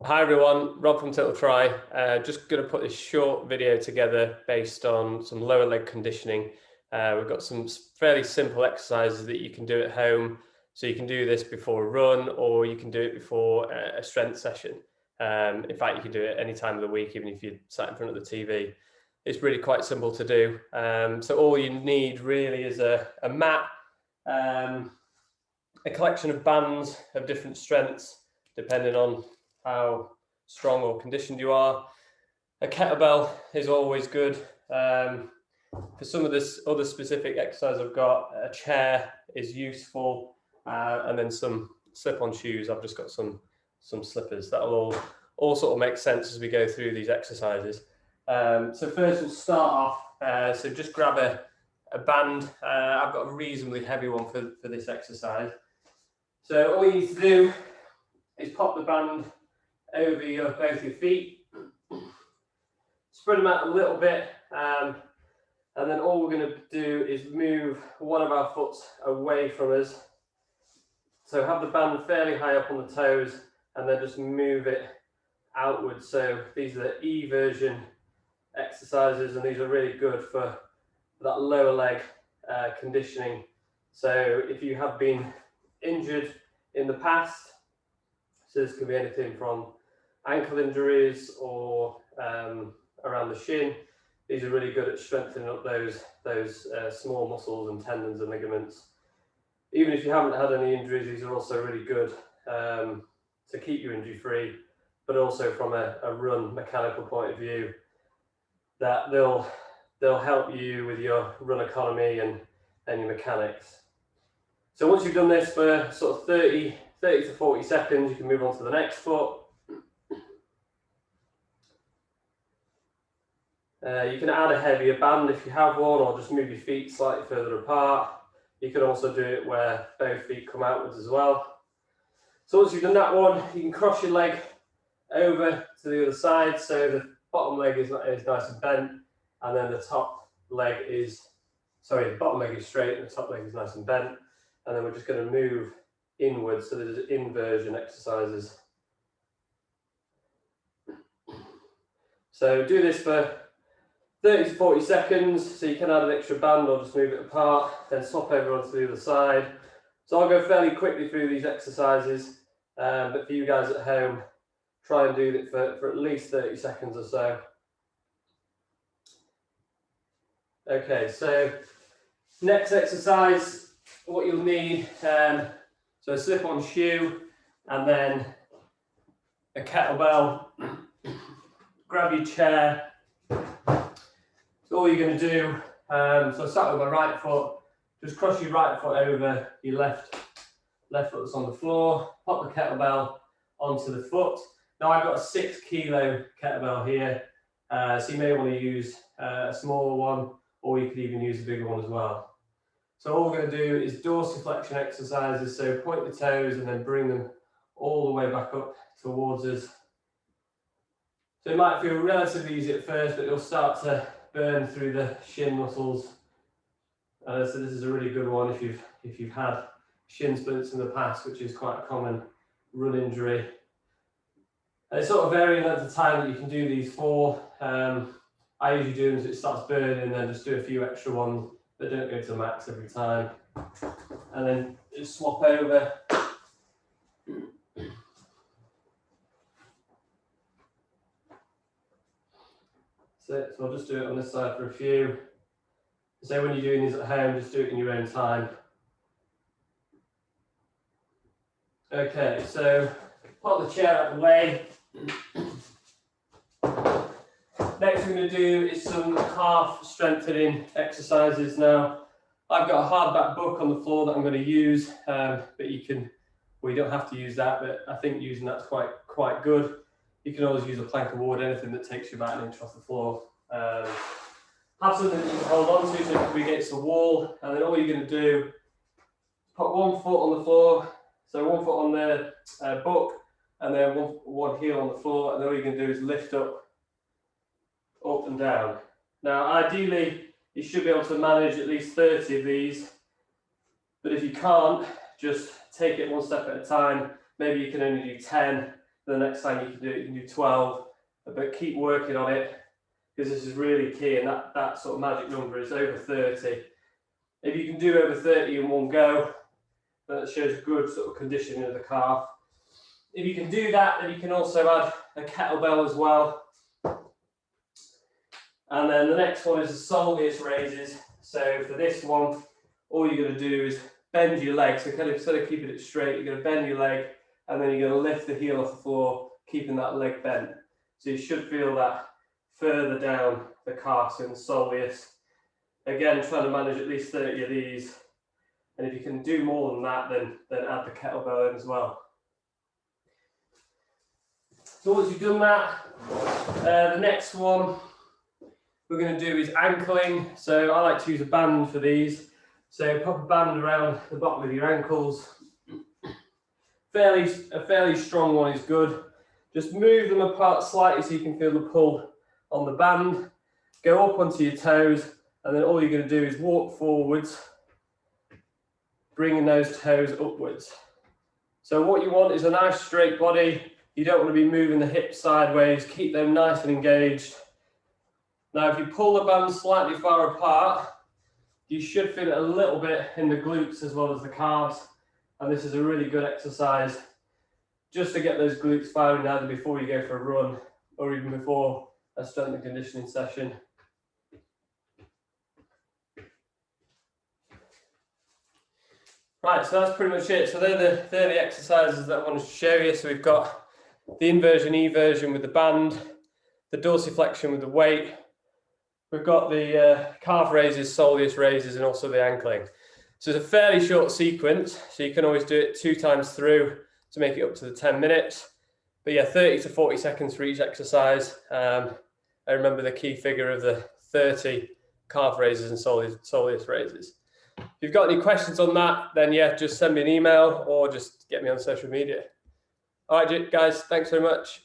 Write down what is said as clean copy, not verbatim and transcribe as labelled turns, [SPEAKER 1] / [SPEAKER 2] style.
[SPEAKER 1] Hi everyone, Rob from Untitled Try. Just going to put this short video together based on some lower leg conditioning. We've got some fairly simple exercises that you can do at home. So you can do this before a run or you can do it before a strength session. In fact, you can do it any time of the week, even if you're sat in front of the TV. It's really quite simple to do. So all you need really is a mat, a collection of bands of different strengths, depending on how strong or conditioned you are. A kettlebell is always good. For some of this other specific exercise I've got, a chair is useful, and then some slip-on shoes. I've just got some slippers. That'll all sort of make sense as we go through these exercises. So first we'll start off, so just grab a band. I've got a reasonably heavy one for this exercise. So all you need to do is pop the band over both your feet, spread them out a little bit, and then all we're going to do is move one of our foot away from us. So have the band fairly high up on the toes and then just move it outwards. So these are the Eversion exercises, and these are really good for that lower leg conditioning. So if you have been injured in the past, so this could be anything from ankle injuries or around the shin, these are really good at strengthening up those small muscles and tendons and ligaments. Even if you haven't had any injuries, these are also really good to keep you injury free, but also from a run mechanical point of view, that they'll help you with your run economy and your mechanics. So once you've done this for sort of 30 to 40 seconds, you can move on to the next foot. You can add a heavier band if you have one, or just move your feet slightly further apart. You can also do it where both feet come outwards as well. So once you've done that one, you can cross your leg over to the other side. So the bottom leg is nice and bent, and then the bottom leg is straight and the top leg is nice and bent. And then we're just going to move inwards. So there's inversion exercises. So do this for 30 to 40 seconds. So you can add an extra band or just move it apart, then swap over onto the other side. So I'll go fairly quickly through these exercises, but for you guys at home, try and do it for at least 30 seconds or so. Okay, so next exercise, what you'll need, so a slip-on shoe and then a kettlebell. Grab your chair. So all you're going to do, so start with my right foot, just cross your right foot over your left foot that's on the floor, pop the kettlebell onto the foot. Now I've got a 6 kilo kettlebell here, so you may want to use a smaller one, or you could even use a bigger one as well. So all we're going to do is dorsiflexion exercises, so point the toes and then bring them all the way back up towards us. So it might feel relatively easy at first, but you'll start to burn through the shin muscles. So this is a really good one if you've had shin splints in the past, which is quite a common run injury. And it's sort of varying length of time that you can do these for. I usually do them so it starts burning, and then just do a few extra ones, but don't go to the max every time. And then just swap over. So I'll just do it on this side for a few. So when you're doing these at home, just do it in your own time. Okay, so pop the chair out of the way. Next we're going to do is some calf strengthening exercises. Now, I've got a hardback book on the floor that I'm going to use, but you don't have to use that, but I think using that's quite good. You can always use a plank of wood, anything that takes you about an inch off the floor. Have something that you can hold on to so it can be against the wall, and then all you're going to do, put one foot on the floor, so one foot on the book, and then one heel on the floor, and then all you're going to do is lift up and down. Now ideally you should be able to manage at least 30 of these, but if you can't, just take it one step at a time. Maybe you can only do 10, The next time you can do it, you can do 12, but keep working on it, because this is really key, and that sort of magic number is over 30. If you can do over 30 in one go, then it shows good sort of conditioning of the calf. If you can do that, then you can also add a kettlebell as well. And then the next one is the Soleus Raises. So for this one, all you're going to do is bend your leg. So kind of instead of keeping it straight, you're going to bend your leg, and then you're going to lift the heel off the floor, keeping that leg bent. So you should feel that further down the calf in the Soleus. Again, trying to manage at least 30 of these. And if you can do more than that, then add the kettlebell in as well. So once you've done that, the next one we're going to do is ankling. So I like to use a band for these. So pop a band around the bottom of your ankles. A fairly strong one is good. Just move them apart slightly so you can feel the pull on the band. Go up onto your toes, and then all you're going to do is walk forwards, bringing those toes upwards. So what you want is a nice straight body. You don't want to be moving the hips sideways. Keep them nice and engaged. Now, if you pull the band slightly far apart, you should feel it a little bit in the glutes as well as the calves. And this is a really good exercise just to get those glutes firing either before you go for a run or even before a strength and conditioning session. Right, so that's pretty much it. So they're the exercises that I wanted to show you. So we've got the inversion, eversion with the band, the dorsiflexion with the weight. We've got the calf raises, soleus raises, and also the ankling. So it's a fairly short sequence, so you can always do it 2 times through to make it up to the 10 minutes. But yeah, 30 to 40 seconds for each exercise. I remember the key figure of the 30 calf raises and soleus raises. If you've got any questions on that, then yeah, just send me an email or just get me on social media. All right, guys, thanks very much.